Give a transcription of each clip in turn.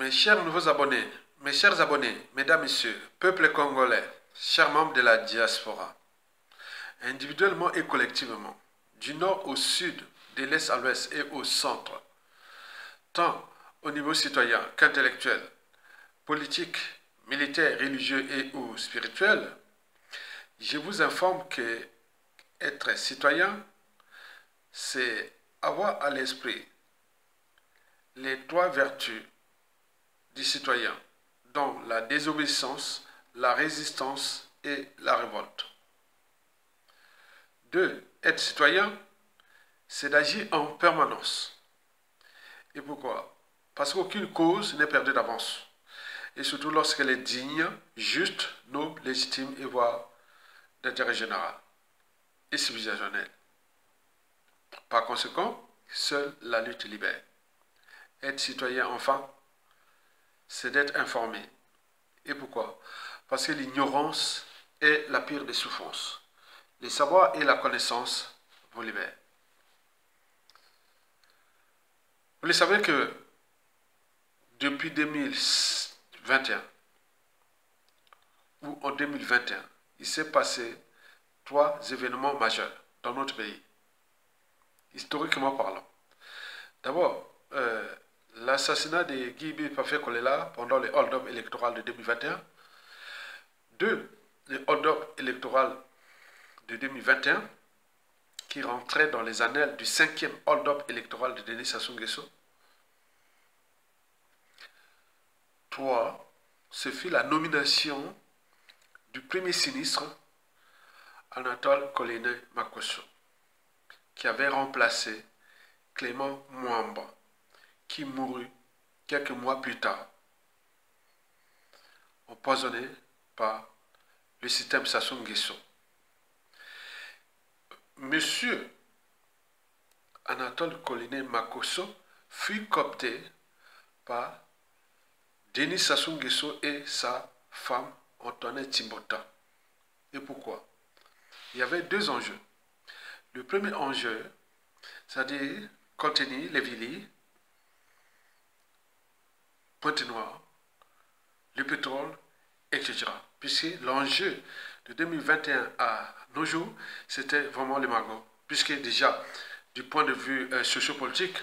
Mes chers nouveaux abonnés, mes chers abonnés, mesdames, messieurs, peuple congolais, chers membres de la diaspora, individuellement et collectivement, du nord au sud, de l'est à l'ouest et au centre, tant au niveau citoyen qu'intellectuel, politique, militaire, religieux et ou spirituel, je vous informe que être citoyen, c'est avoir à l'esprit les trois vertus du citoyen, dont la désobéissance, la résistance et la révolte. 2. Être citoyen, c'est d'agir en permanence. Et pourquoi? Parce qu'aucune cause n'est perdue d'avance. Et surtout lorsqu'elle est digne, juste, noble, légitime et voire d'intérêt général et civilisationnel. Par conséquent, seule la lutte libère. Être citoyen, enfin, c'est d'être informé. Et pourquoi? Parce que l'ignorance est la pire des souffrances. Le savoir et la connaissance vous libèrent. Vous le savez que depuis 2021 ou en 2021, il s'est passé trois événements majeurs dans notre pays, historiquement parlant. D'abord, l'assassinat de Guy Bifafé Kolela pendant le hold-up électoral de 2021. Deux, le hold-up électoral de 2021 qui rentrait dans les annales du 5e hold-up électoral de Denis Sassou Nguesso. 3. Ce fut la nomination du premier ministre Anatole Koline Makosso, qui avait remplacé Clément Mwamba, qui mourut quelques mois plus tard, empoisonné par le système Sassou Nguesso. Monsieur Anatole Koline Makosso fut coopté par Denis Sassou Nguesso et sa femme Antoinette Timbota. Et pourquoi? Il y avait deux enjeux. Le premier enjeu, c'est-à-dire contenir les villes, Pointe-Noire, le pétrole, etc. Puisque l'enjeu de 2021 à nos jours, c'était vraiment le magot. Puisque déjà, du point de vue sociopolitique,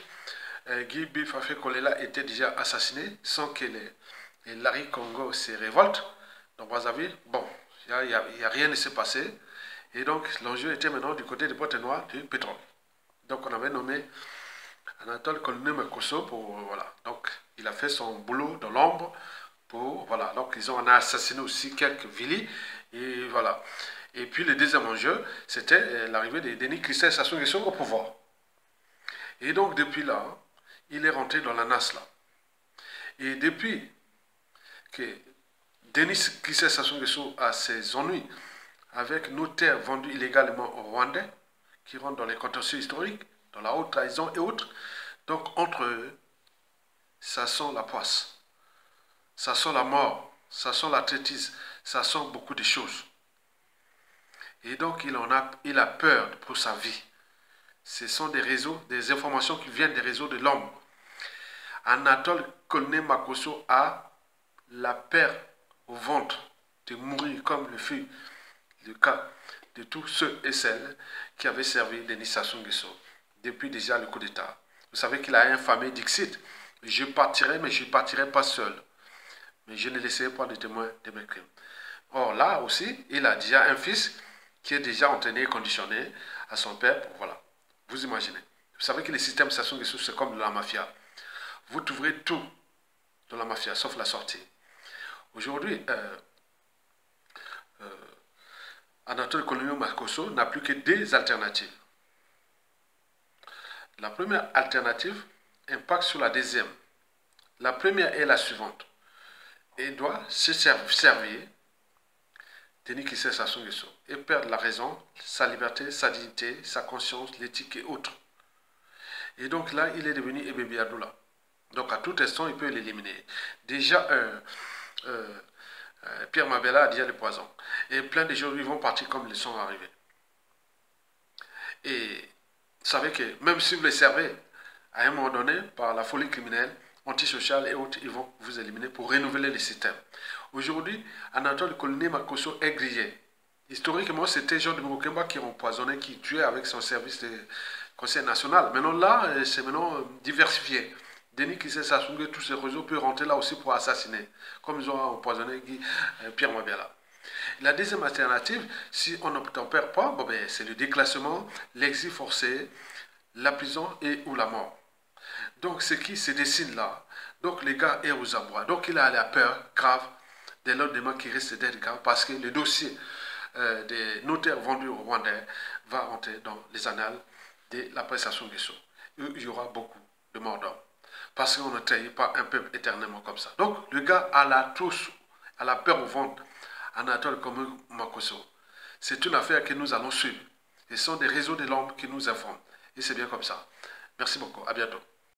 Guy Bifafé Kolela était déjà assassiné sans que les Larry Congo se révoltent. Donc vous avez, bon, il n'y a rien ne s'est passé. Et donc l'enjeu était maintenant du côté de Pointe-Noire du pétrole. Donc on avait nommé Anatole Koline Makosso pour, voilà. Donc il a fait son boulot dans l'ombre pour, voilà. Donc ils ont assassiné aussi quelques villes. Et voilà. Et puis le deuxième enjeu, c'était l'arrivée de Denis Christophe Sassou Nguesso au pouvoir. Et donc depuis là, il est rentré dans la NAS là. Et depuis que Denis Christophe Sassou Nguesso a ses ennuis avec nos terres vendues illégalement aux Rwandais, qui rentrent dans les contentieux historiques, dans la haute trahison et autres, donc entre eux, ça sent la poisse, ça sent la mort, ça sent la traîtrise, ça sent beaucoup de choses. Et donc il a peur pour sa vie. Ce sont des réseaux, des informations qui viennent des réseaux de l'homme. Anatole Koline Makosso a la peur au ventre de mourir comme le fut le cas de tous ceux et celles qui avaient servi Denis Sassou Nguesso depuis déjà le coup d'État. Vous savez qu'il a infamé Dixit. Je partirai, mais je ne partirai pas seul. Mais je ne laisserai pas de témoins de mes crimes. Or là aussi, il a déjà un fils qui est déjà entraîné et conditionné à son père. Voilà. Vous imaginez. Vous savez que le système Sassou Nguesso, c'est comme de la mafia. Vous trouverez tout dans la mafia, sauf la sortie. Aujourd'hui, Anatole Koline Makosso n'a plus que deux alternatives. La première alternative impacte sur la deuxième. La première est la suivante. Il doit se servir Denis Christophe Sassou Nguesso et perdre la raison, sa liberté, sa dignité, sa conscience, l'éthique et autres. Et donc là, il est devenu Ebebe Adoula. Donc à tout instant, il peut l'éliminer. Déjà, Pierre Mabella a déjà le poison. Et plein de gens vont partir comme ils sont arrivés. Et vous savez que même si vous les servez, à un moment donné, par la folie criminelle, antisocial et autres, ils vont vous éliminer pour renouveler le système. Aujourd'hui, Anatole Koloné Makosso est grillé. Historiquement, c'était Jean de Mokemba qui empoisonnait, qui tuait avec son service de Conseil national. Maintenant, là, c'est maintenant diversifié. Denis Kissé Sassougue, tous ces réseaux peuvent rentrer là aussi pour assassiner, comme ils ont empoisonné Pierre Mabiala. La deuxième alternative, si on n'obtempère pas, bon ben, c'est le déclassement, l'exil forcé, la prison et ou la mort. Donc, ce qui se dessine là, donc les gars est aux abois. Donc, il a la peur grave des lendemains qui risquent d'être grave parce que le dossier des notaires vendus au Rwandais va entrer dans les annales de la prestation des sceaux. Il y aura beaucoup de morts d'hommes. Parce qu'on ne trahit pas un peuple éternellement comme ça. Donc, le gars a la peur au ventre. Anatole comme Makosso. C'est une affaire que nous allons suivre. Ce sont des réseaux de l'ombre qui nous informent. Et c'est bien comme ça. Merci beaucoup. À bientôt.